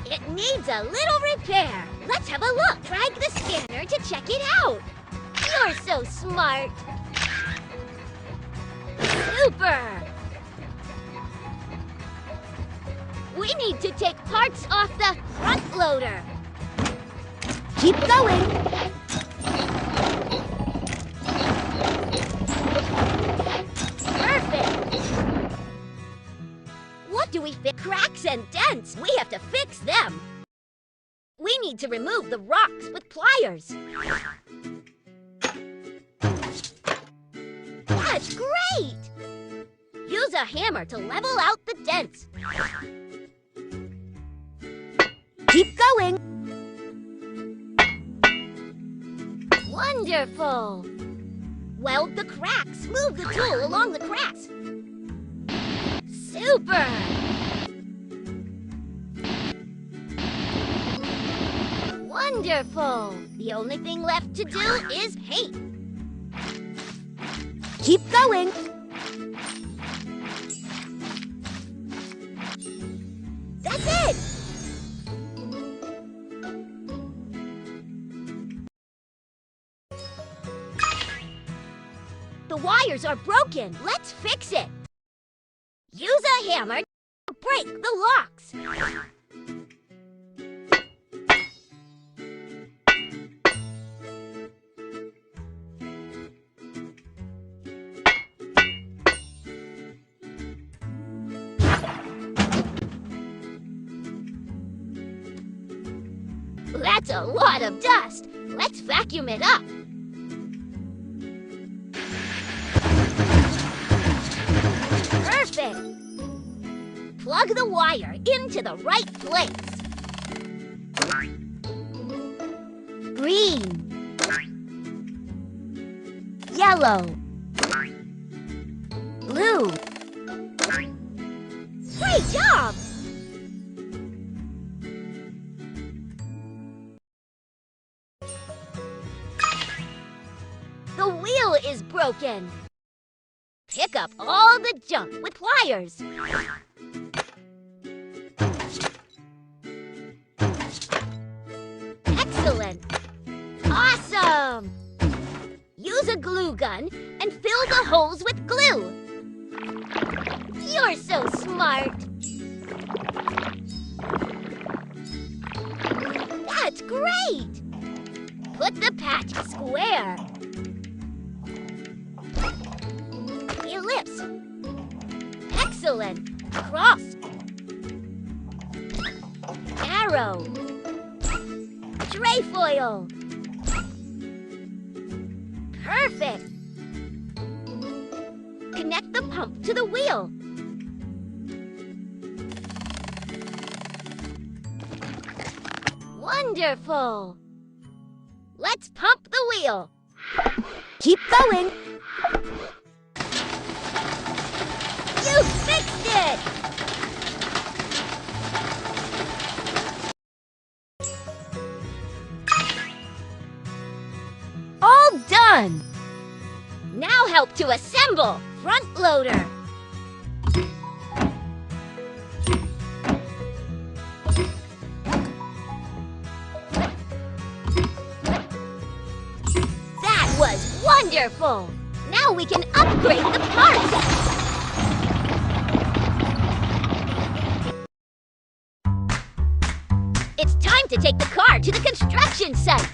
It needs a little repair. Let's have a look. Drag the scanner to check it out. You're so smart. Super! We need to take parts off the front loader. Keep going. Perfect! What do we fix? Cracks and dents. We have to fix them. We need to remove the rocks with pliers. That's great! Use a hammer to level out the dents. Keep going. Wonderful! Weld the cracks. Move the tool along the cracks. Super! Wonderful! The only thing left to do is paint. Keep going. That's it! The wires are broken. Let's fix it. Use a hammer to break the locks. That's a lot of dust. Let's vacuum it up. Perfect. Plug the wire into the right place. Green. Yellow. Blue. Great job! The wheel is broken. Pick up all the junk with pliers. Excellent! Awesome! Use a glue gun and fill the holes with glue. You're so smart! That's great! Put the patch square. Ellipse. Excellent. Cross. Arrow. Trefoil. Perfect. Connect the pump to the wheel. Wonderful. Let's pump the wheel. Keep going. You fixed it! All done. Now help to assemble front loader. That was wonderful! Now we can upgrade the parts! It's time to take the car to the construction site.